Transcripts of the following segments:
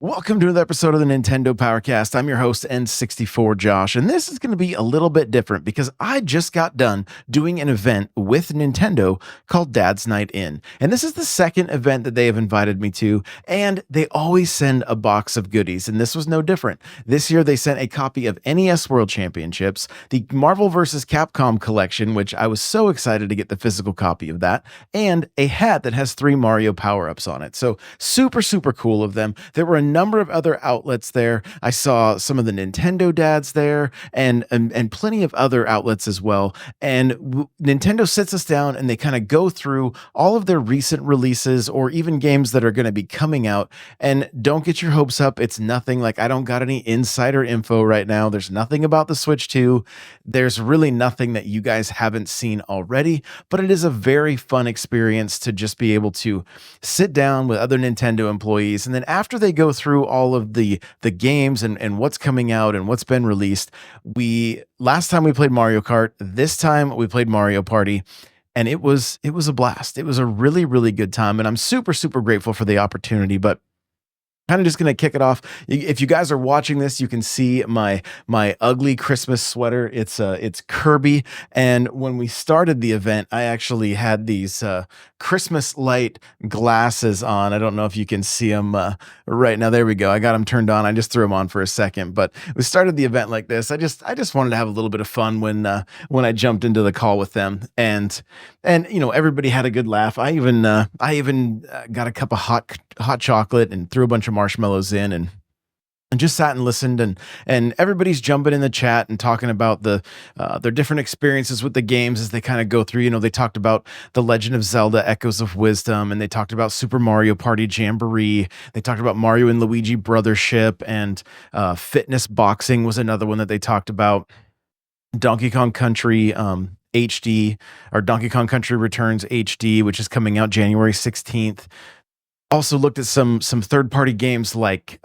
Welcome to another episode of the Nintendo Powercast. I'm your host, N64 Josh, and this is going to be a little bit different because I just got done doing an event with Nintendo called Dad's Night In. And this is the second event that they have invited me to, and they always send a box of goodies, and this was no different. This year, they sent a copy of NES World Championships, the Marvel vs. Capcom collection, which I was so excited to get the physical copy of that, and a hat that has 3 Mario power-ups on it. So super, super cool of them. There were a number of other outlets there. I saw some of the Nintendo dads there and plenty of other outlets as well. And Nintendo sits us down and they kind of go through all of their recent releases or even games that are going to be coming out. And don't get your hopes up. It's nothing like I don't got any insider info right now. There's nothing about the Switch 2. There's really nothing that you guys haven't seen already, but it is a very fun experience to just be able to sit down with other Nintendo employees. And then after they go through all of the games and what's coming out and what's been released, last time we played Mario Kart, this time we played Mario Party, and it was a blast. It was a really, really good time, and I'm super, super grateful for the opportunity. But kind of just going to kick it off. If you guys are watching this, you can see my ugly Christmas sweater. It's Kirby. And when we started the event, I actually had these Christmas light glasses on. I don't know if you can see them right now. There we go. I got them turned on. I just threw them on for a second, but we started the event like this. I just wanted to have a little bit of fun when I jumped into the call with them, and you know, everybody had a good laugh. I even got a cup of hot chocolate and threw a bunch of marshmallows in and just sat and listened, and everybody's jumping in the chat and talking about their different experiences with the games as they kind of go through. You know, they talked about The Legend of Zelda Echoes of Wisdom, and they talked about Super Mario Party Jamboree. They talked about Mario and Luigi Brothership, and Fitness Boxing was another one that they talked about. Donkey Kong Country HD, or Donkey Kong Country Returns HD, which is coming out January 16th. Also looked at some third-party games like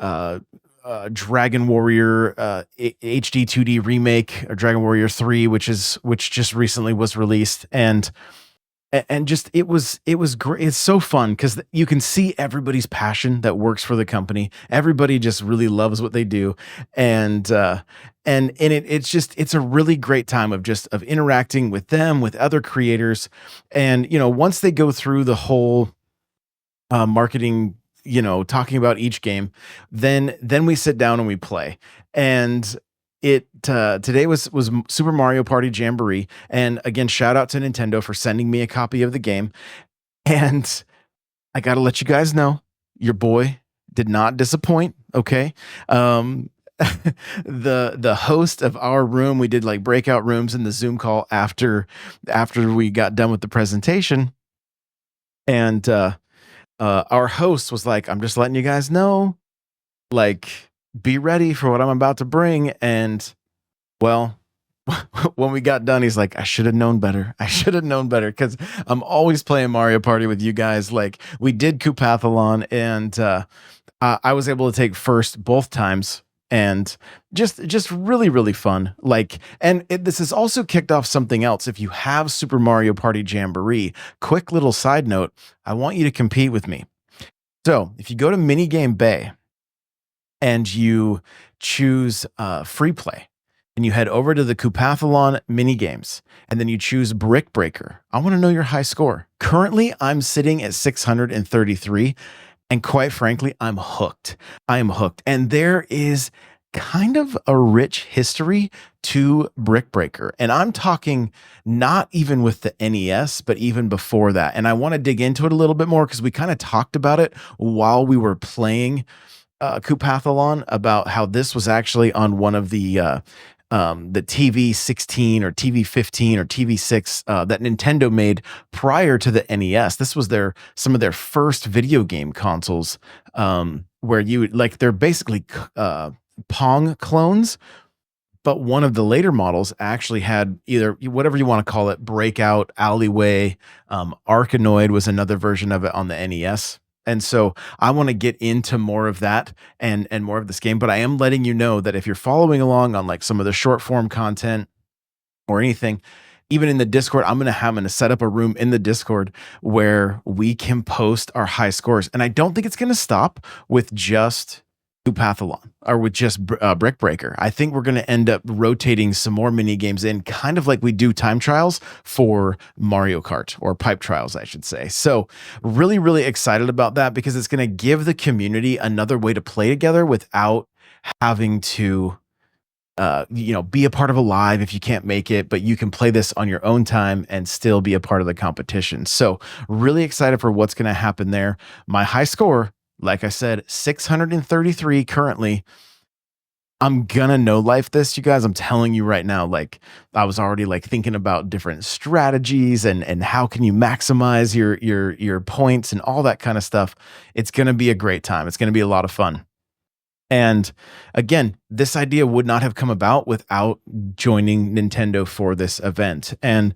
Dragon Warrior HD 2D remake, or Dragon Warrior 3, which just recently was released, and just it was great. It's so fun because you can see everybody's passion that works for the company. Everybody just really loves what they do, and it's a really great time of interacting with them, with other creators, and you know, once they go through the whole marketing, you know, talking about each game, then we sit down and we play. And today was Super Mario Party Jamboree, and again, shout out to Nintendo for sending me a copy of the game. And I got to let you guys know, your boy did not disappoint. Okay. The host of our room, we did like breakout rooms in the Zoom call after we got done with the presentation, and our host was like, I'm just letting you guys know, like, be ready for what I'm about to bring. And well, when we got done, he's like, I should have known better. I should have known better, because I'm always playing Mario Party with you guys. Like, we did Coupathlon, and I was able to take first both times, and just really, really fun. Like, and this has also kicked off something else. If you have Super Mario Party Jamboree, quick little side note, I want you to compete with me. So if you go to Minigame Bay and you choose free play, and you head over to the Coupathlon minigames, and then you choose Brick Breaker, I want to know your high score. Currently, I'm sitting at 633. And quite frankly, I'm hooked. I am hooked. And there is kind of a rich history to Brick Breaker. And I'm talking not even with the NES, but even before that. And I want to dig into it a little bit more because we kind of talked about it while we were playing Coupathlon, about how this was actually on one of the TV 16 or TV 15 or TV 6 that Nintendo made prior to the NES. This was some of their first video game consoles, where they're basically Pong clones, but one of the later models actually had either, whatever you want to call it, Breakout, Alleyway, Arkanoid was another version of it on the NES. And so I want to get into more of that and more of this game, but I am letting you know that if you're following along on like some of the short form content or anything, even in the Discord, I'm gonna set up a room in the Discord where we can post our high scores. And I don't think it's gonna stop with just Pathalon or with just Brick Breaker. I think we're gonna end up rotating some more mini games in, kind of like we do time trials for Mario Kart, or pipe trials, I should say. So really, really excited about that because it's gonna give the community another way to play together without having to be a part of a live if you can't make it, but you can play this on your own time and still be a part of the competition. So really excited for what's going to happen there. My high score, like I said, 633 currently. I'm gonna no life this, you guys. I'm telling you right now, like I was already like thinking about different strategies and how can you maximize your points and all that kind of stuff. It's gonna be a great time. It's gonna be a lot of fun. And again, this idea would not have come about without joining Nintendo for this event. And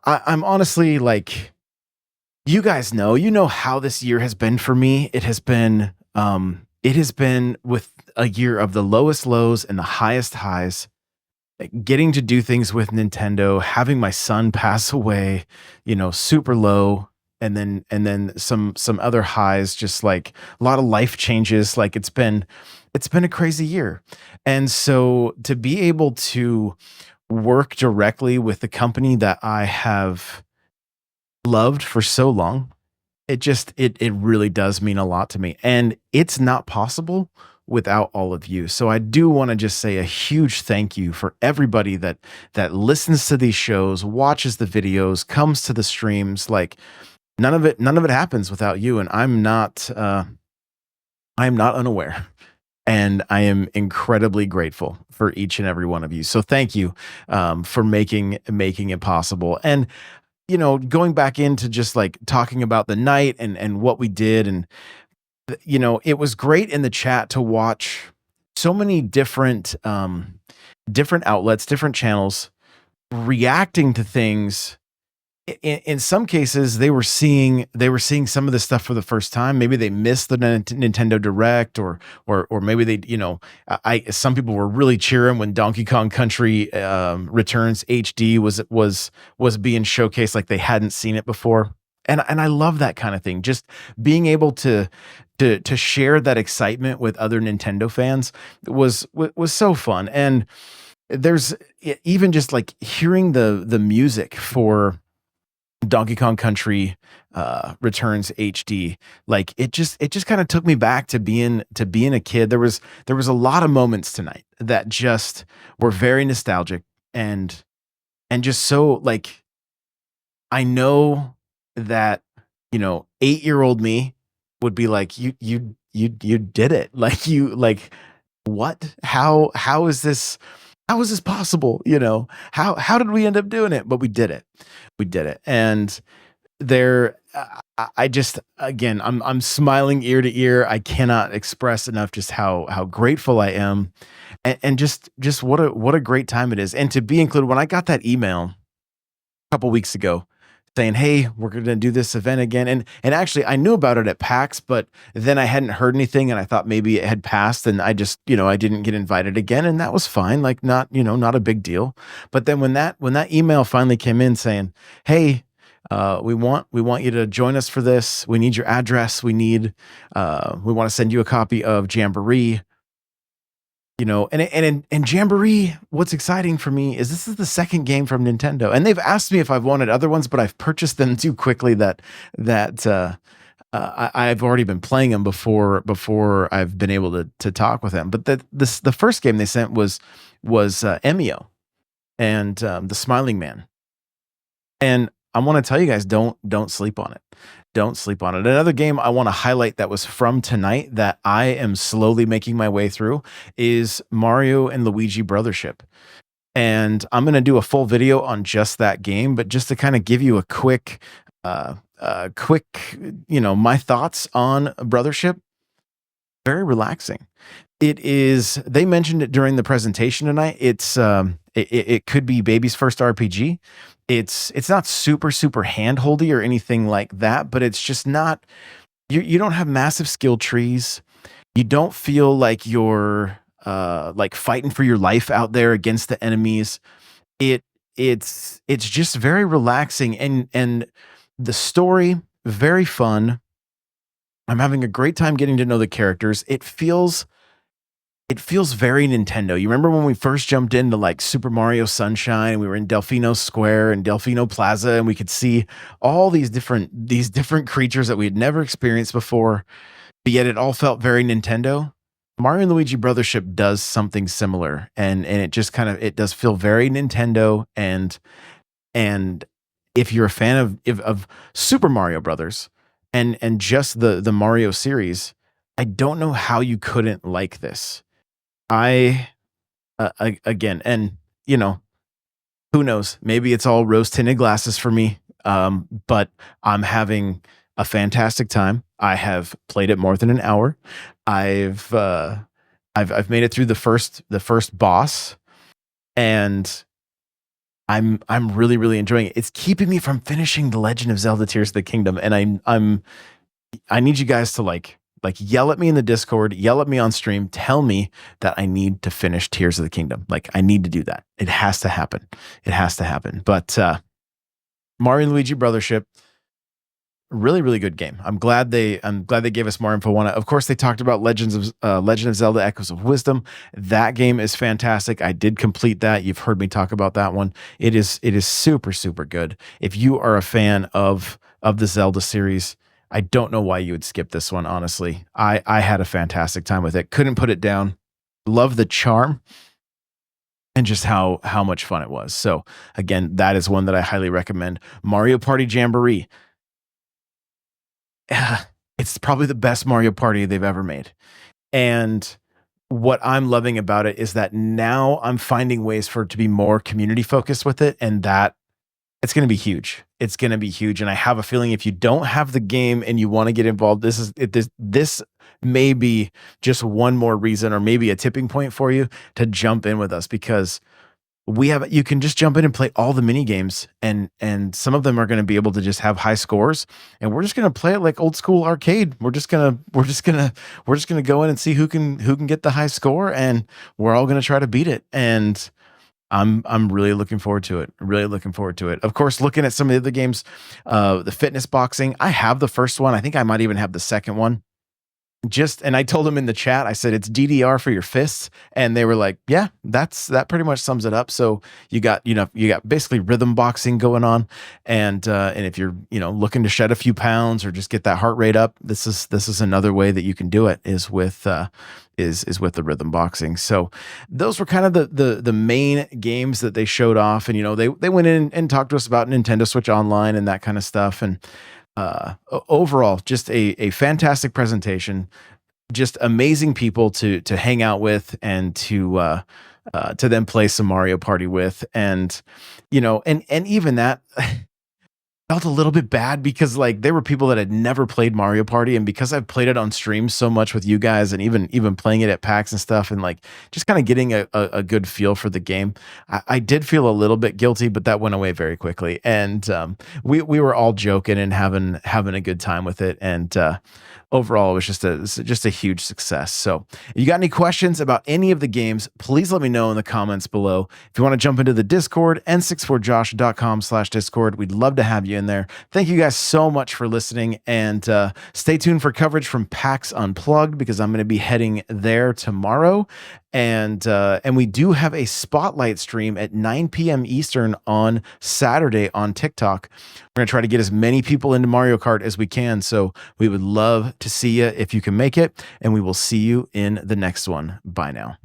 I'm honestly like, you guys know, you know how this year has been for me. It has been with a year of the lowest lows and the highest highs. Like, getting to do things with Nintendo, having my son pass away, super low, and then some other highs, just like a lot of life changes. Like it's been a crazy year. And so to be able to work directly with the company that I have loved for so long, it really does mean a lot to me. And it's not possible without all of you. So I do want to just say a huge thank you for everybody that listens to these shows, watches the videos, comes to the streams. Like none of it happens without you. And I'm not unaware. And I am incredibly grateful for each and every one of you. So thank you for making it possible. And going back into just like talking about the night and what we did, and it was great in the chat to watch so many different outlets, different channels reacting to things. In some cases they were seeing some of this stuff for the first time. Maybe they missed the Nintendo Direct, or maybe they, I some people were really cheering when Donkey Kong Country Returns HD was being showcased like they hadn't seen it before. And I love that kind of thing. Just being able to share that excitement with other Nintendo fans was so fun. And there's even just like hearing the music for Donkey Kong Country Returns HD. Like it just kind of took me back to being a kid. There was a lot of moments tonight that just were very nostalgic, and just so like, I know that 8-year-old me would be like, you did it. Like, what? How is this possible? How did we end up doing it? But we did it. We did it. And there, I just, again, I'm smiling ear to ear. I cannot express enough just how grateful I am, and just what a great time it is. And to be included, when I got that email a couple weeks ago saying, "Hey, we're going to do this event again." And actually I knew about it at PAX, but then I hadn't heard anything, and I thought maybe it had passed, and I just, I didn't get invited again, and that was fine. Like, not a big deal. But then when that email finally came in saying, "Hey, we want you to join us for this. We need your address. We want to send you a copy of Jamboree." And Jamboree, what's exciting for me is this is the second game from Nintendo, and they've asked me if I've wanted other ones, but I've purchased them too quickly that I've already been playing them before I've been able to talk with them. But the first game they sent was Emio and the Smiling Man, and I want to tell you guys, don't sleep on it. Don't sleep on it. Another game I want to highlight that was from tonight that I am slowly making my way through is Mario and Luigi Brothership. And I'm going to do a full video on just that game, but just to kind of give you a quick, my thoughts on Brothership. Very relaxing. It is. They mentioned it during the presentation tonight. It could be baby's first RPG. It's not super handholdy or anything like that, but it's just not. You don't have massive skill trees. You don't feel like you're like fighting for your life out there against the enemies. It it's just very relaxing, and the story very fun. I'm having a great time getting to know the characters. It feels very Nintendo. You remember when we first jumped into like Super Mario Sunshine, we were in Delfino Square and Delfino Plaza, and we could see all these different creatures that we had never experienced before, but yet it all felt very Nintendo. Mario and Luigi Brothership does something similar, and it just kind of it does feel very Nintendo. And if you're a fan of Super Mario Brothers and just the Mario series, I don't know how you couldn't like this. I again, and you know, who knows? Maybe it's all rose tinted glasses for me. But I'm having a fantastic time. I have played it more than an hour. I've uh, I've made it through the first boss, and I'm really really enjoying it. It's keeping me from finishing The Legend of Zelda: Tears of the Kingdom, and I need you guys to like yell at me in the Discord, yell at me on stream, tell me that I need to finish Tears of the Kingdom. Like I need to do that. It has to happen. It has to happen. But Mario and Luigi Brothership, really really good game. I'm glad they gave us more info on it. Of course, they talked about Legend of Zelda: Echoes of Wisdom. That game is fantastic. I did complete that. You've heard me talk about that one. It is super super good. If you are a fan of the Zelda series, I don't know why you would skip this one. Honestly, I had a fantastic time with it. Couldn't put it down. Love the charm and just how much fun it was. So again, that is one that I highly recommend. Mario Party Jamboree. It's probably the best Mario Party they've ever made. And what I'm loving about it is that now I'm finding ways for it to be more community focused with it, and that it's going to be huge. It's going to be huge, and I have a feeling if you don't have the game and you want to get involved, this may be just one more reason, or maybe a tipping point for you to jump in with us, because you can just jump in and play all the mini games, and some of them are going to be able to just have high scores, and we're just going to play it like old school arcade. We're just going to go in and see who can get the high score, and we're all going to try to beat it. And I'm really looking forward to it. Really looking forward to it. Of course, looking at some of the other games, the fitness boxing, I have the first one. I think I might even have the second one. And I told them in the chat, I said it's DDR for your fists, and they were like, yeah, that pretty much sums it up. So you got basically rhythm boxing going on, and if you're looking to shed a few pounds or just get that heart rate up, this is another way that you can do it, is with is with the rhythm boxing. So those were kind of the main games that they showed off, and they went in and talked to us about Nintendo Switch Online and that kind of stuff. And overall, just a fantastic presentation, just amazing people to hang out with, and to then play some Mario Party with. And and even that felt a little bit bad, because like there were people that had never played Mario Party, and because I've played it on stream so much with you guys, and even playing it at PAX and stuff, and like just kind of getting a good feel for the game, I did feel a little bit guilty, but that went away very quickly. And we were all joking and having a good time with it. And overall, it was just a huge success. So if you got any questions about any of the games, please let me know in the comments below. If you want to jump into the Discord, n64josh.com/discord, we'd love to have you in there. Thank you guys so much for listening, and stay tuned for coverage from PAX Unplugged, because I'm going to be heading there tomorrow. And we do have a spotlight stream at 9 p.m. Eastern on Saturday on TikTok. We're going to try to get as many people into Mario Kart as we can. So we would love to see you if you can make it. And we will see you in the next one. Bye now.